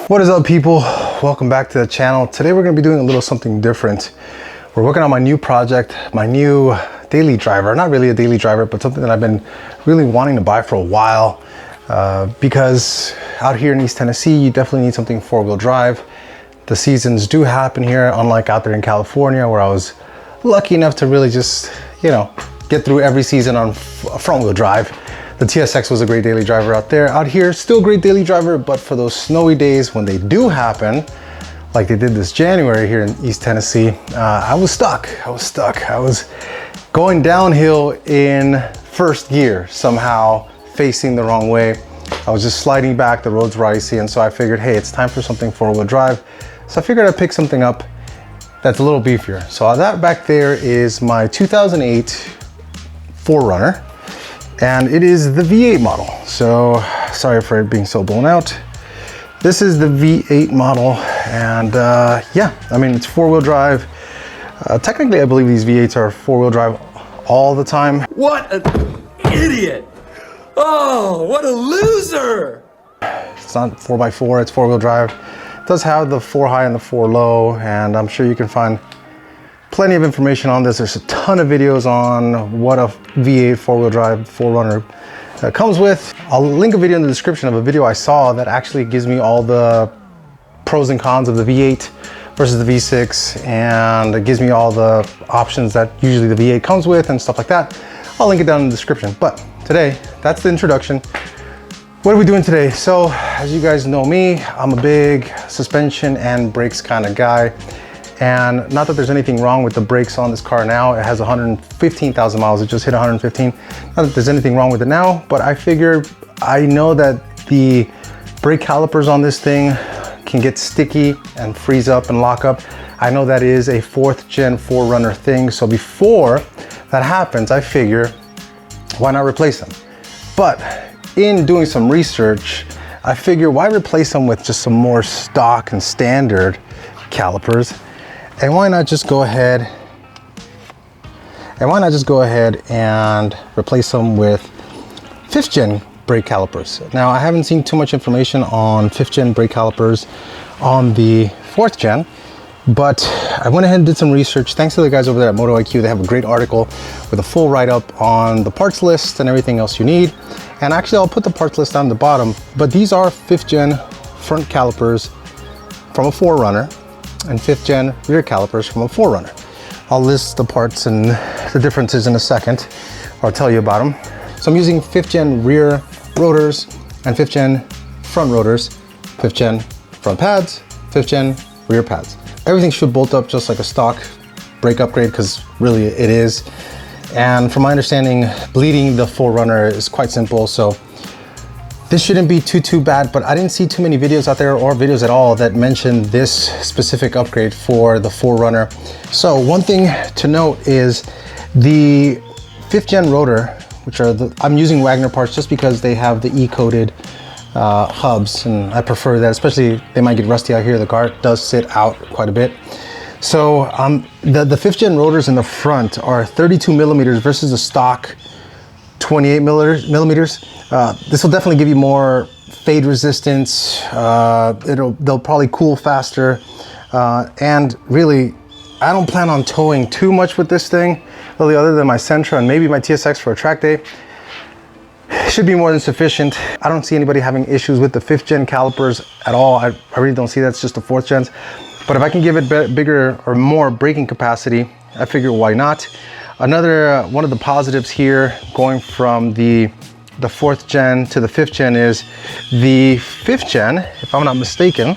What is up, people? Welcome back to the channel. Today we're going to be doing a little something different. We're working on my new project, my new daily driver. Not really a daily driver, but something that I've been really wanting to buy for a while, because out here in East Tennessee you definitely need something four-wheel drive. The seasons do happen here, unlike out there in California, where I was lucky enough to really just, you know, get through every season on front-wheel drive. The TSX was a great daily driver out there. Out here, still great daily driver, but for those snowy days when they do happen, like they did this January here in East Tennessee, I was stuck. I was going downhill in first gear, somehow facing the wrong way. I was just sliding back, the roads were icy, and so I figured, hey, it's time for something four-wheel drive. So I figured I'd pick something up that's a little beefier. So that back there is my 2008 4Runner. And it is the V8 model. So sorry for it being so blown out. This is the V8 model, and yeah, I mean, it's four-wheel drive. Technically, I believe these V8s are four-wheel drive all the time. What an idiot! Oh, what a loser! It's not 4x4, it's four-wheel drive. It does have the 4 high and the 4 low, and I'm sure you can find plenty of information on this. There's a ton of videos on what a V8 four-wheel drive 4Runner comes with. I'll link a video in the description of a video I saw that actually gives me all the pros and cons of the V8 versus the V6, and it gives me all the options that usually the V8 comes with and stuff like that. I'll link it down in the description. But today, that's the introduction. What are we doing today? So, as you guys know me, I'm a big suspension and brakes kind of guy. And not that there's anything wrong with the brakes on this car now. It has 115,000 miles. It just hit 115. Not that there's anything wrong with it now, but I figure, I know that the brake calipers on this thing can get sticky and freeze up and lock up. I know that is a 4th gen 4Runner thing. So before that happens, I figure, why not replace them? But in doing some research, I figure, why replace them with just some more stock and standard calipers? And why not just go ahead and replace them with 5th gen brake calipers. Now, I haven't seen too much information on 5th gen brake calipers on the 4th gen, but I went ahead and did some research. Thanks to the guys over there at Moto IQ. They have a great article with a full write-up on the parts list and everything else you need. And actually, I'll put the parts list down the bottom, but these are 5th gen front calipers from a 4Runner and 5th gen rear calipers from a 4Runner. I'll list the parts and the differences in a second, or I'll tell you about them. So I'm using 5th gen rear rotors and 5th gen front rotors, 5th gen front pads, 5th gen rear pads. Everything should bolt up just like a stock brake upgrade, because really it is. And from my understanding, bleeding the 4Runner is quite simple, so this shouldn't be too bad, but I didn't see too many videos out there, or videos at all, that mention this specific upgrade for the 4Runner. So one thing to note is the 5th gen rotor, which are I'm using Wagner parts just because they have the E-coated hubs, and I prefer that, especially they might get rusty out here. The car does sit out quite a bit. So the 5th gen rotors in the front are 32 millimeters versus the stock 28 millimeters. This will definitely give you more fade resistance. They'll probably cool faster. And really, I don't plan on towing too much with this thing, really, other than my Sentra and maybe my TSX for a track day. Should be more than sufficient. I don't see anybody having issues with the 5th gen calipers at all. I really don't see that. It's just the 4th gens. But if I can give it bigger or more braking capacity, I figure why not. Another one of the positives here, going from the 4th gen to the 5th gen, is the 5th gen, if I'm not mistaken,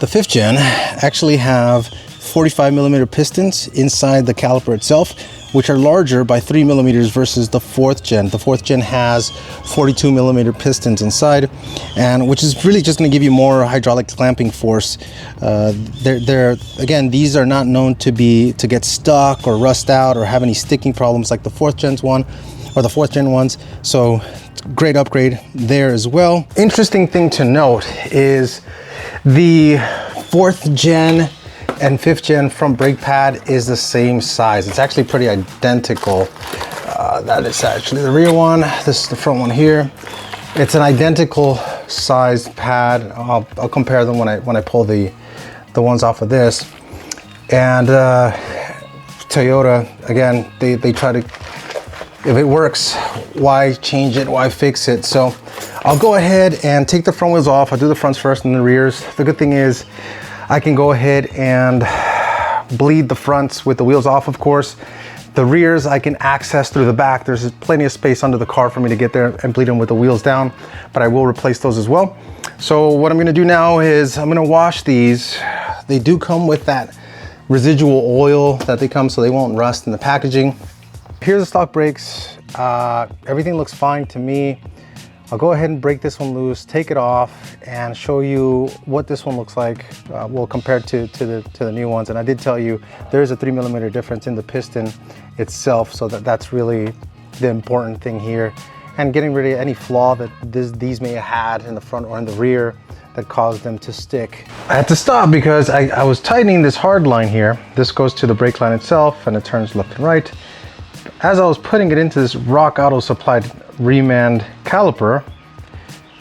the 5th gen actually have 45 millimeter pistons inside the caliper itself, which are larger by 3 millimeters versus the 4th gen. The 4th gen has 42 millimeter pistons inside, and which is really just going to give you more hydraulic clamping force. Again, these are not known to get stuck or rust out or have any sticking problems like the 4th gen's one or the 4th gen ones. So great upgrade there as well. Interesting thing to note is the 4th gen and 5th gen front brake pad is the same size. It's actually pretty identical. That is actually the rear one. This is the front one here. It's an identical sized pad. I'll compare them when I pull the ones off of this. And Toyota, again, they try to, if it works, why change it, why fix it? So I'll go ahead and take the front wheels off. I'll do the fronts first and the rears. The good thing is I can go ahead and bleed the fronts with the wheels off, of course. The rears I can access through the back. There's plenty of space under the car for me to get there and bleed them with the wheels down, but I will replace those as well. So what I'm gonna do now is I'm gonna wash these. They do come with that residual oil that they come so they won't rust in the packaging. Here's the stock brakes. Everything looks fine to me. I'll go ahead and break this one loose, take it off, and show you what this one looks like. Well, compared to the new ones. And I did tell you there's a 3mm difference in the piston itself, so that's really the important thing here. And getting rid of any flaw that these may have had in the front or in the rear that caused them to stick. I had to stop because I was tightening this hard line here. This goes to the brake line itself and it turns left and right. As I was putting it into this Rock Auto supplied remand caliper,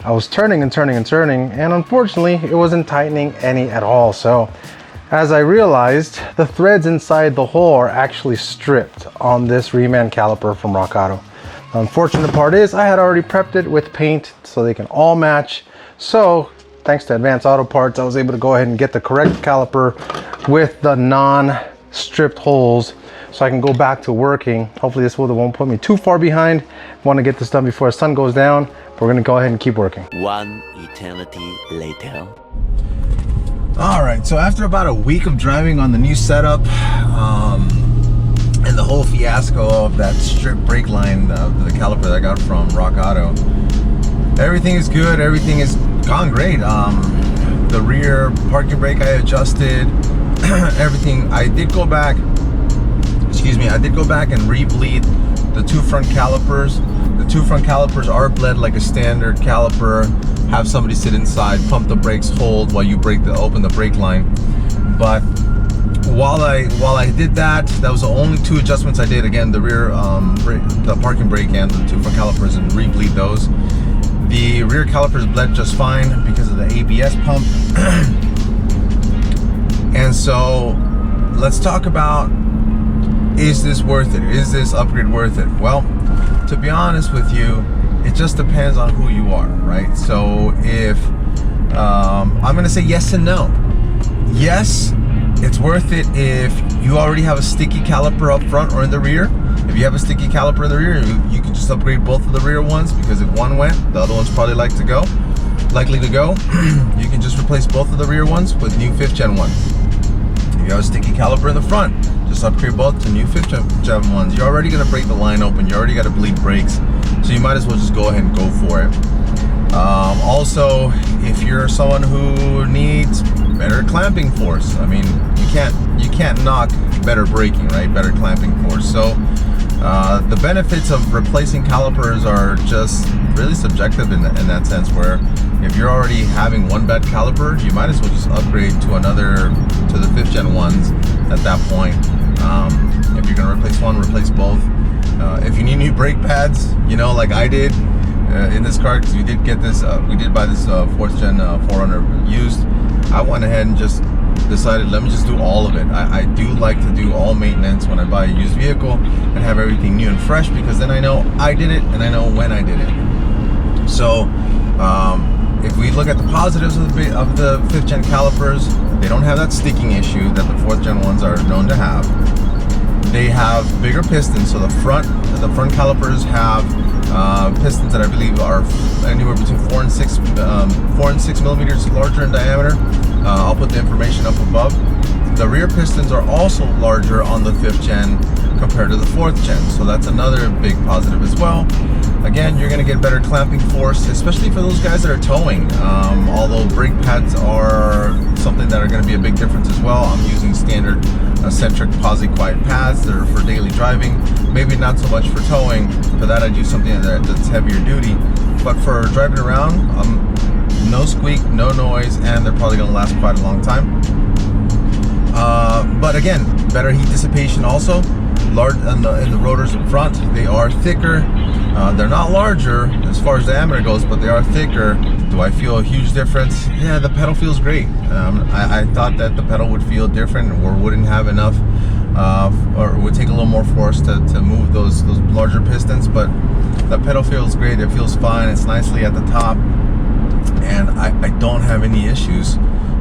I was turning and turning and turning, and unfortunately it wasn't tightening any at all. So as I realized, the threads inside the hole are actually stripped on this remand caliper from Rock Auto. The unfortunate part is I had already prepped it with paint so they can all match. So thanks to Advanced Auto Parts, I was able to go ahead and get the correct caliper with the non-stripped holes, so I can go back to working. Hopefully this won't put me too far behind. I want to get this done before the sun goes down. But we're gonna go ahead and keep working. One eternity later. All right, so after about a week of driving on the new setup, and the whole fiasco of that strip brake line of the caliper that I got from Rock Auto, everything is good, everything has gone great. The rear parking brake I adjusted, everything. I did go back and re-bleed the two front calipers. The two front calipers are bled like a standard caliper. Have somebody sit inside, pump the brakes, hold while you open the brake line. But while I did that, that was the only two adjustments I did. Again, the rear the parking brake and the two front calipers, and re-bleed those. The rear calipers bled just fine because of the ABS pump. And so let's talk about, is this worth it? Is this upgrade worth it? Well, to be honest with you, it just depends on who you are, right? So if I'm gonna say yes and no. Yes, it's worth it if you already have a sticky caliper up front or in the rear. If you have a sticky caliper in the rear, you can just upgrade both of the rear ones, because if one went, the other one's probably likely to go. You can just replace both of the rear ones with new 5th gen ones. If you have a sticky caliper in the front, just upgrade both to new 5th gen ones. You're already gonna break the line open, you already gotta bleed brakes, so you might as well just go ahead and go for it. Also, if you're someone who needs better clamping force, I mean, you can't knock better braking, right? Better clamping force. So the benefits of replacing calipers are just really subjective in that sense, where if you're already having one bad caliper, you might as well just upgrade to the 5th gen ones at that point. If you're gonna replace one, replace both. If you need new brake pads, you know, like I did in this car, because we did get this, we did buy this 4th gen 4Runner used. I went ahead and just decided, let me just do all of it. I do like to do all maintenance when I buy a used vehicle and have everything new and fresh, because then I know I did it and I know when I did it. So if we look at the positives of the 5th gen calipers, they don't have that sticking issue that the 4th gen ones are known to have. They have bigger pistons, so the front calipers have pistons that I believe are anywhere between 4 and 6 millimeters larger in diameter. I'll put the information up above. The rear pistons are also larger on the 5th gen compared to the 4th gen, so that's another big positive as well. Again, you're going to get better clamping force, especially for those guys that are towing. Although brake pads are something that are going to be a big difference as well. I'm using standard CENTRIC posi-quiet pads that are for daily driving. Maybe not so much for towing. For that, I do something that's heavier duty. But for driving around, no squeak, no noise, and they're probably going to last quite a long time. But again, better heat dissipation also. Large in the rotors in front, they are thicker. They're not larger as far as diameter goes, but they are thicker. Do I feel a huge difference? Yeah, the pedal feels great. I thought that the pedal would feel different or wouldn't have enough, or would take a little more force to move those larger pistons, but the pedal feels great. It feels fine. It's nicely at the top, and I don't have any issues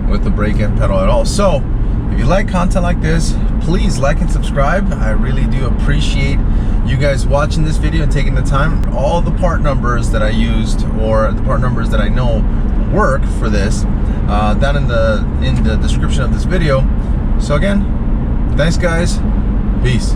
with the brake and pedal at all. So if you like content like this, please like and subscribe. I really do appreciate you guys watching this video and taking the time. All the part numbers that I used, or the part numbers that I know work for this, down in the description of this video. So again, thanks guys, peace.